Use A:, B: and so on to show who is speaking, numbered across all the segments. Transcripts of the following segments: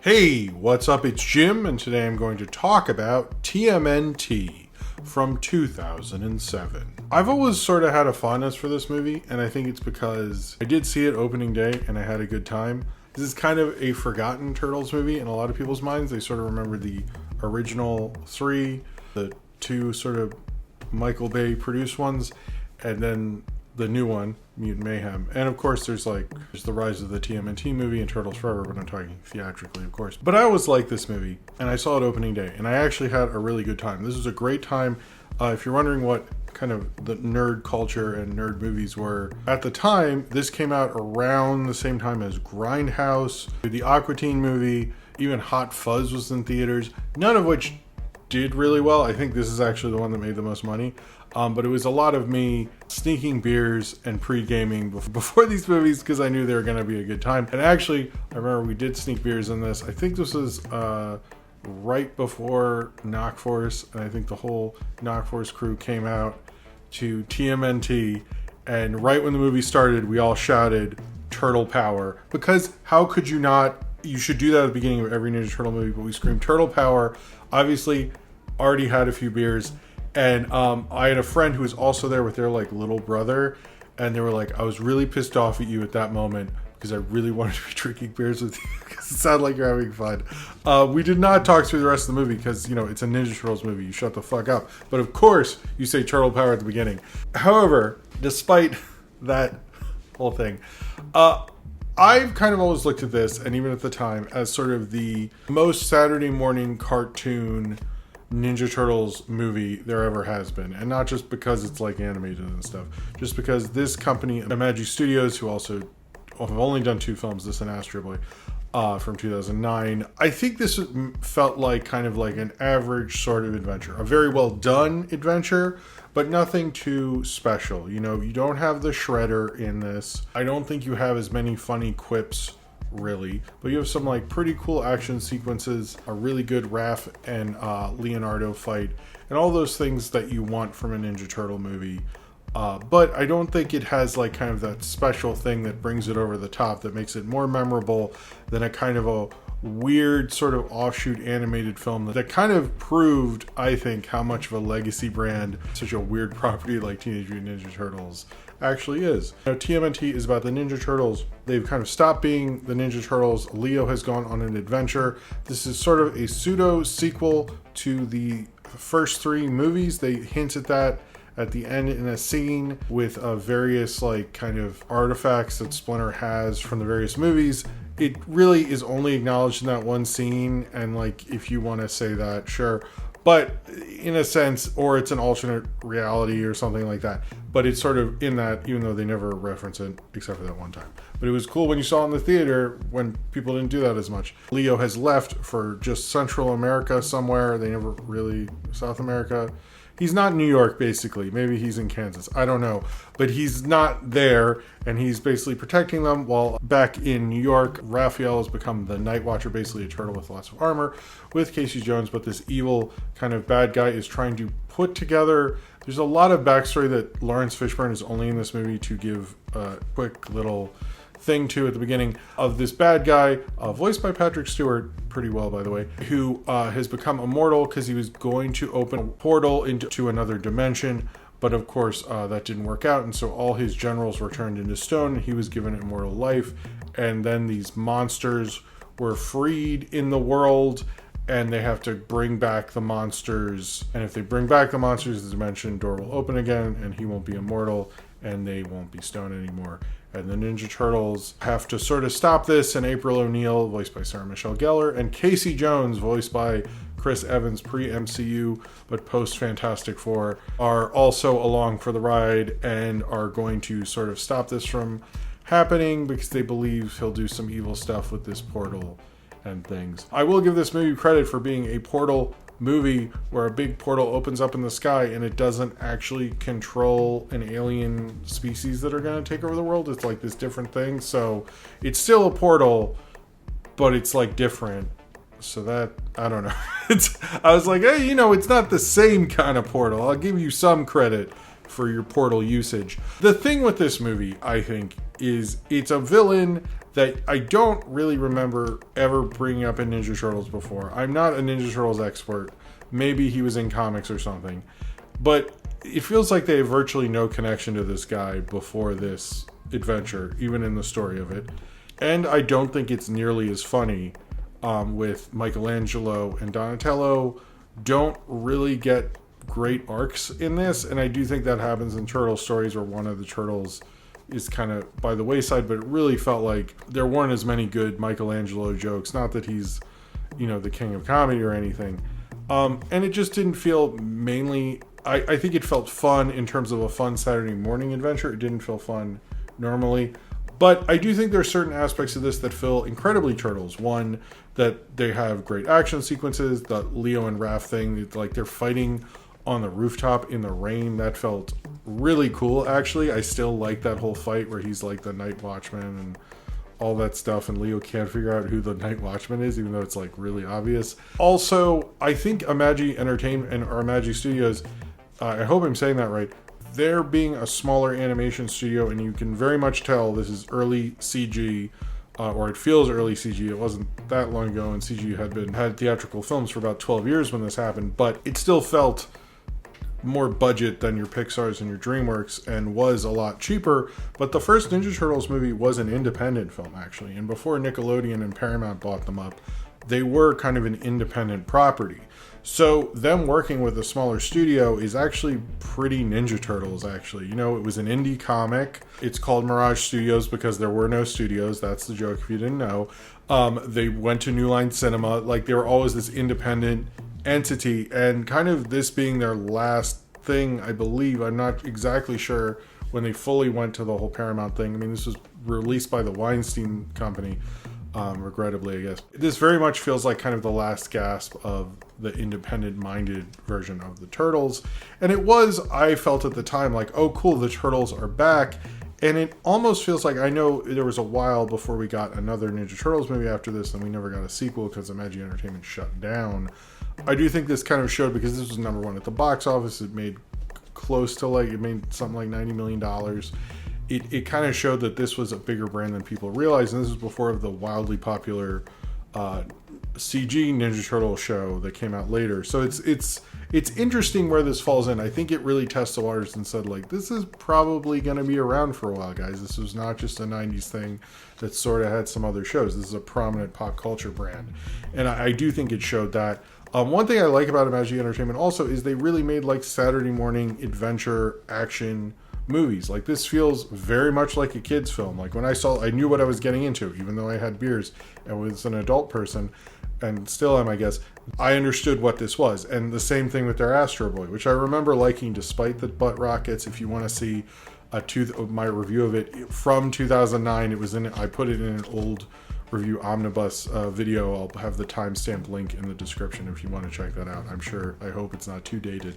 A: Hey, what's up? It's Jim, and today I'm going to talk about TMNT from 2007. I've always sort of had a fondness for this movie, and I think it's because I did see it opening day and I had a good time. This is kind of a forgotten Turtles movie in a lot of people's minds. They sort of remember the original three, the two sort of Michael Bay produced ones, and then the new one, Mutant Mayhem. And of course there's the rise of the TMNT movie and Turtles Forever, but I'm talking theatrically, of course. But I always liked this movie, and I saw it opening day, and I actually had a really good time. This was a great time. If you're wondering what kind of the nerd culture and nerd movies were at the time, this came out around the same time as Grindhouse, the Aqua Teen movie, even Hot Fuzz was in theaters, none of which did really well. I think this is actually the one that made the most money. But it was a lot of me sneaking beers and pre-gaming before these movies because I knew they were going to be a good time. And actually, I remember we did sneak beers in this. I think this was right before Knock Force, and I think the whole Knock Force crew came out to TMNT. And right when the movie started, we all shouted Turtle Power, because how could you not? You should do that at the beginning of every Ninja Turtle movie, but we screamed Turtle Power. Obviously, already had a few beers. And I had a friend who was also there with their little brother, and they were like, I was really pissed off at you at that moment because I really wanted to be drinking beers with you because it sounded like you're having fun. We did not talk through the rest of the movie because, it's a Ninja Turtles movie. You shut the fuck up. But of course, you say Turtle Power at the beginning. However, despite that whole thing, I've kind of always looked at this, and even at the time, as sort of the most Saturday morning cartoon Ninja Turtles movie there ever has been. And not just because it's animated and stuff, just because this company, Imagi Studios, who also have only done two films, this and Astro Boy, from 2009, I think this felt kind of like an average sort of adventure, a very well done adventure, but nothing too special. You don't have the Shredder in this. I don't think you have as many funny quips, really, but you have some pretty cool action sequences, a really good Raph and Leonardo fight, and all those things that you want from a Ninja Turtle movie. But I don't think it has kind of that special thing that brings it over the top, that makes it more memorable than a kind of a weird sort of offshoot animated film that kind of proved, I think, how much of a legacy brand such a weird property like Teenage Mutant Ninja Turtles actually is. TMNT is about the Ninja Turtles. They've kind of stopped being the Ninja Turtles. Leo has gone on an adventure. This is sort of a pseudo sequel to the first three movies. They hint at that at the end in a scene with various kind of artifacts that Splinter has from the various movies. It really is only acknowledged in that one scene, and if you want to say that, sure. But in a sense, or it's an alternate reality or something like that. But it's sort of in that, even though they never reference it except for that one time. But it was cool when you saw it in the theater when people didn't do that as much. Leo has left for just Central America somewhere. They never really, South America. He's not in New York, basically. Maybe he's in Kansas. I don't know. But he's not there, and he's basically protecting them, while back in New York, Raphael has become the Night Watcher, basically a turtle with lots of armor, with Casey Jones, but this evil kind of bad guy is trying to put together. There's a lot of backstory that Lawrence Fishburne is only in this movie to give a quick little thing to at the beginning, of this bad guy, voiced by Patrick Stewart, pretty well by the way, who has become immortal because he was going to open a portal into another dimension, but of course that didn't work out, and so all his generals were turned into stone, and he was given immortal life, and then these monsters were freed in the world, and they have to bring back the monsters, and if they bring back the monsters, the dimension door will open again, and he won't be immortal, and they won't be stone anymore. And the Ninja Turtles have to sort of stop this, and April O'Neil, voiced by Sarah Michelle Gellar, and Casey Jones, voiced by Chris Evans, pre-MCU, but post-Fantastic Four, are also along for the ride and are going to sort of stop this from happening because they believe he'll do some evil stuff with this portal and things. I will give this movie credit for being a portal movie where a big portal opens up in the sky and it doesn't actually control an alien species that are going to take over the world. It's this different thing. So it's still a portal, but it's different. So that, I don't know. I was like, hey, it's not the same kind of portal. I'll give you some credit for your portal usage. The thing with this movie, I think, is it's a villain that I don't really remember ever bringing up in Ninja Turtles before. I'm not a Ninja Turtles expert. Maybe he was in comics or something. But it feels like they have virtually no connection to this guy before this adventure, even in the story of it. And I don't think it's nearly as funny with Michelangelo and Donatello don't really get great arcs in this. And I do think that happens in Turtle stories where one of the turtles is kind of by the wayside, but it really felt like there weren't as many good Michelangelo jokes. Not that he's, the king of comedy or anything. And it just didn't feel mainly... I think it felt fun in terms of a fun Saturday morning adventure. It didn't feel fun normally. But I do think there are certain aspects of this that feel incredibly Turtles. One, that they have great action sequences. The Leo and Raph thing, like they're fighting on the rooftop in the rain. That felt really cool, actually. I still like that whole fight where he's like the night watchman and all that stuff, and Leo can't figure out who the night watchman is, even though it's like really obvious. Also, I think Imagi Entertainment or Imagi Studios, I hope I'm saying that right, they're being a smaller animation studio, and you can very much tell this is early CG, or it feels early CG. It wasn't that long ago, and CG had theatrical films for about 12 years when this happened, but it still felt more budget than your Pixar's and your DreamWorks and was a lot cheaper. But the first Ninja Turtles movie was an independent film, actually, and before Nickelodeon and Paramount bought them up, they were kind of an independent property. So them working with a smaller studio is actually pretty Ninja Turtles, actually. It was an indie comic. It's called Mirage Studios because there were no studios. That's the joke if you didn't know. They went to New Line Cinema. Like, they were always this independent entity, and kind of this being their last thing, I believe. I'm not exactly sure when they fully went to the whole Paramount thing. I mean, this was released by the Weinstein Company. Regrettably, I guess. This very much feels like kind of the last gasp of the independent-minded version of the Turtles. And it was, I felt at the time, like, oh, cool, the Turtles are back. And it almost feels like, I know there was a while before we got another Ninja Turtles movie after this, and we never got a sequel because Imagi Entertainment shut down. I do think this kind of showed, because this was #1 at the box office, it made it made something like $90 million. It kind of showed that this was a bigger brand than people realized, and this was before the wildly popular CG Ninja Turtle show that came out later. So it's interesting where this falls in. I think it really tests the waters and said, like, this is probably going to be around for a while, guys. This was not just a 90s thing that sort of had some other shows. This is a prominent pop culture brand, and I do think it showed that. One thing I like about Imagi Entertainment also is they really made like Saturday morning adventure action movies. Like, this feels very much like a kid's film. Like, when I knew what I was getting into, even though I had beers and was an adult person, and still am, I guess. I understood what this was. And the same thing with their Astro Boy, which I remember liking despite the butt rockets. If you want to see my review of it from 2009, I put it in an old review omnibus video. I'll have the timestamp link in the description if you want to check that out. I hope it's not too dated.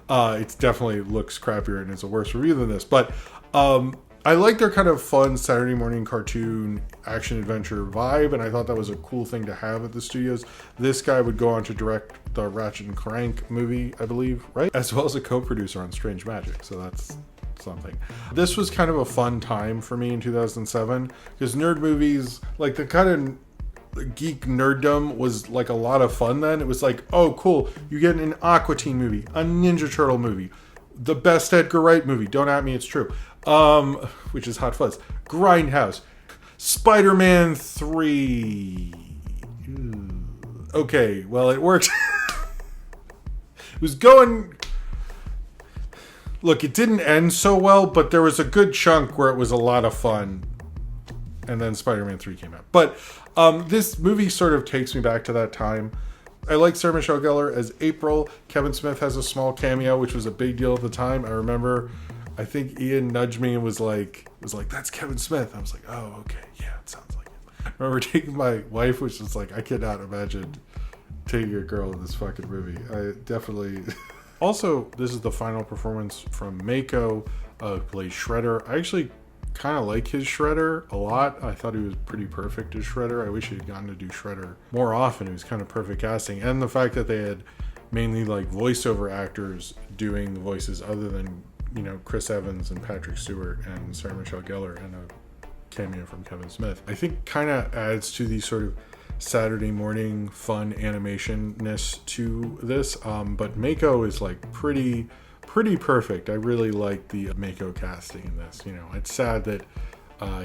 A: It definitely looks crappier and it's a worse review than this, but I like their kind of fun Saturday morning cartoon action adventure vibe, and I thought that was a cool thing to have at the studios. This guy would go on to direct the Ratchet and Crank movie, I believe, right? As well as a co-producer on Strange Magic, so that's something. This was kind of a fun time for me in 2007, because nerd movies, like the kind of geek nerddom was like a lot of fun then. It was like, oh cool, you get an Aqua Teen movie, a Ninja Turtle movie, the best Edgar Wright movie, don't at me, it's true, which is Hot Fuzz, Grindhouse, Spider-Man 3. Okay, well, it worked. It was going... Look, it didn't end so well, but there was a good chunk where it was a lot of fun. And then Spider-Man 3 came out. But this movie sort of takes me back to that time. I like Sarah Michelle Gellar as April. Kevin Smith has a small cameo, which was a big deal at the time. I remember, I think Ian nudged me and was like, that's Kevin Smith. I was like, oh, okay. Yeah, it sounds like him. I remember taking my wife, which was like, I cannot imagine taking a girl in this fucking movie. I definitely... Also, this is the final performance from Mako, who plays Shredder. I actually kind of like his Shredder a lot. I thought he was pretty perfect as Shredder. I wish he had gotten to do Shredder more often. It was kind of perfect casting. And the fact that they had mainly like voiceover actors doing the voices other than you know, Chris Evans and Patrick Stewart and Sarah Michelle Gellar and a cameo from Kevin Smith, I think kind of adds to the sort of Saturday morning fun animation-ness to this. But Mako is like pretty perfect. I really like the Mako casting in this. You know, it's sad that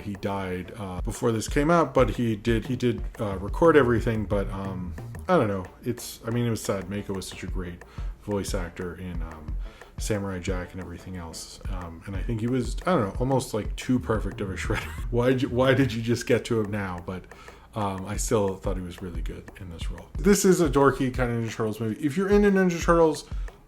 A: he died before this came out, but he did record everything. But I don't know. It was sad. Mako was such a great voice actor in Samurai Jack and everything else. And I think he was, I don't know, almost like too perfect of a Shredder. Why did you just get to him now? But I still thought he was really good in this role. This is a dorky kind of Ninja Turtles movie. If you're into Ninja Turtles,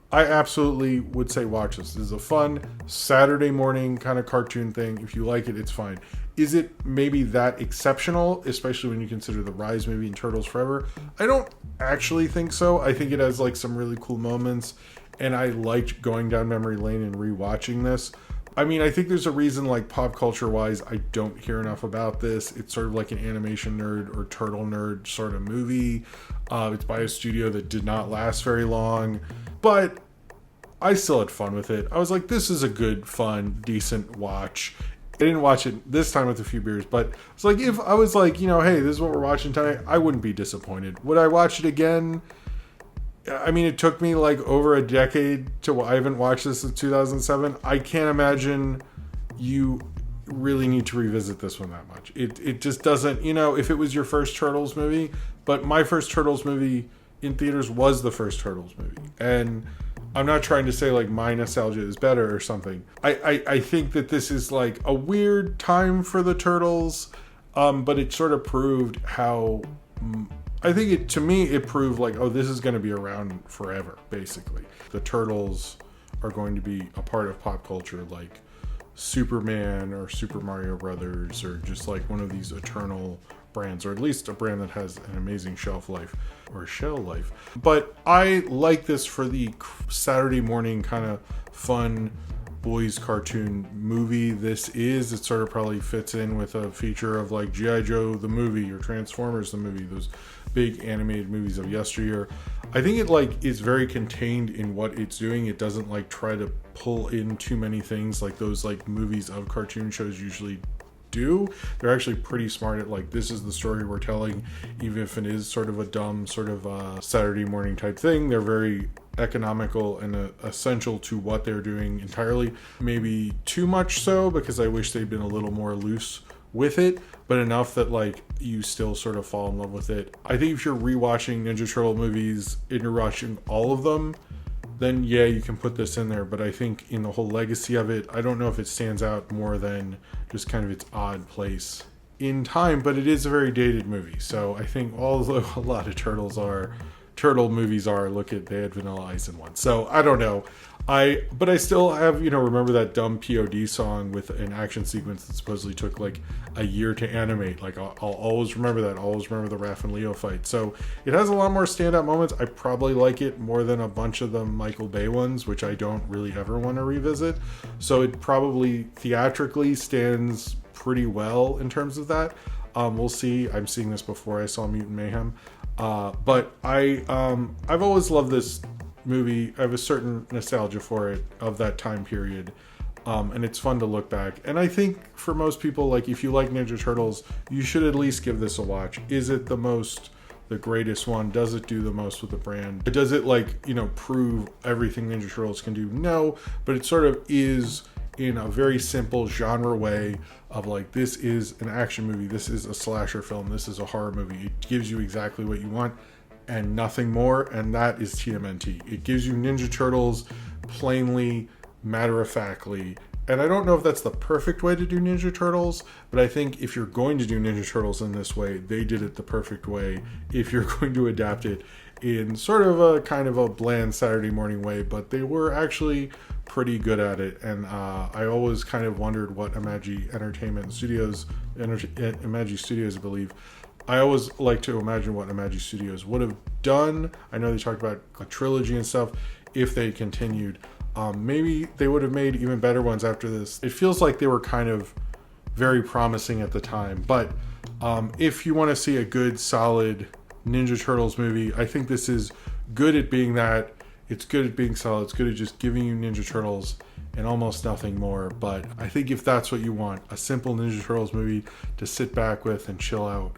A: I absolutely would say watch this. This is a fun Saturday morning kind of cartoon thing. If you like it, it's fine. Is it maybe that exceptional, especially when you consider the Rise movie and Turtles Forever? I don't actually think so. I think it has like some really cool moments, and I liked going down memory lane and rewatching this. I mean, I think there's a reason, like pop culture wise, I don't hear enough about this. It's sort of like an animation nerd or turtle nerd sort of movie. It's by a studio that did not last very long, but I still had fun with it. I was like, this is a good, fun, decent watch. I didn't watch it this time with a few beers, but it's like, if I was like, you know, hey, this is what we're watching tonight, I wouldn't be disappointed. Would I watch it again? I mean, it took me like over a decade I haven't watched this since 2007. I can't imagine you really need to revisit this one that much. It just doesn't, you know, if it was your first Turtles movie, but my first Turtles movie in theaters was the first Turtles movie. And I'm not trying to say like my nostalgia is better or something. I think that this is like a weird time for the Turtles, but it sort of proved how... I think to me, it proved like, oh, this is going to be around forever, basically. The Turtles are going to be a part of pop culture like Superman or Super Mario Brothers, or just like one of these eternal brands, or at least a brand that has an amazing shelf life or shell life. But I like this for the Saturday morning kind of fun boys cartoon movie this is. It sort of probably fits in with a feature of like G.I. Joe the movie or Transformers the movie, those big animated movies of yesteryear. I think it like is very contained in what it's doing. It doesn't like try to pull in too many things like those like movies of cartoon shows usually do. They're actually pretty smart at like, this is the story we're telling, even if it is sort of a dumb sort of Saturday morning type thing. They're very economical and essential to what they're doing entirely. Maybe too much so, because I wish they'd been a little more loose with it, but enough that like you still sort of fall in love with it. I think if you're rewatching Ninja Turtle movies and you're watching all of them, then yeah, you can put this in there. But I think in the whole legacy of it, I don't know if it stands out more than just kind of its odd place in time, but it is a very dated movie. So I think although a lot of turtle movies are, look at, they had Vanilla Ice in one. So I don't know. But I still have, you know, remember that dumb POD song with an action sequence that supposedly took like a year to animate. Like I'll always remember that. I'll always remember the Raph and Leo fight. So it has a lot more standout moments. I probably like it more than a bunch of the Michael Bay ones, which I don't really ever want to revisit. So it probably theatrically stands pretty well in terms of that. We'll see. I'm seeing this before I saw Mutant Mayhem. But I've always loved this movie. I have a certain nostalgia for it, of that time period, and it's fun to look back. And I think for most people, like if you like Ninja Turtles, you should at least give this a watch. Is it the greatest one? Does it do the most with the brand? Does it like, you know, prove everything Ninja Turtles can do? No, but it sort of is in a very simple genre way of like, this is an action movie, this is a slasher film, this is a horror movie. It gives you exactly what you want and nothing more, and that is TMNT. It gives you Ninja Turtles plainly, matter-of-factly, and I don't know if that's the perfect way to do Ninja Turtles, but I think if you're going to do Ninja Turtles in this way, they did it the perfect way. If you're going to adapt it in sort of a kind of a bland Saturday morning way, but they were actually pretty good at it. And I always kind of wondered what Imagi Studios, I believe, I always like to imagine what Imagi Studios would have done. I know they talked about a trilogy and stuff. If they continued, maybe they would have made even better ones after this. It feels like they were kind of very promising at the time. But if you want to see a good, solid Ninja Turtles movie, I think this is good at being that. It's good at being solid. It's good at just giving you Ninja Turtles and almost nothing more. But I think if that's what you want, a simple Ninja Turtles movie to sit back with and chill out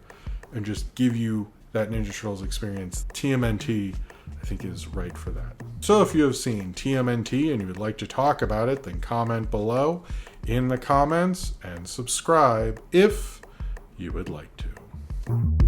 A: and just give you that Ninja Turtles experience, TMNT, I think, is right for that. So if you have seen TMNT and you would like to talk about it, then comment below in the comments and subscribe if you would like to.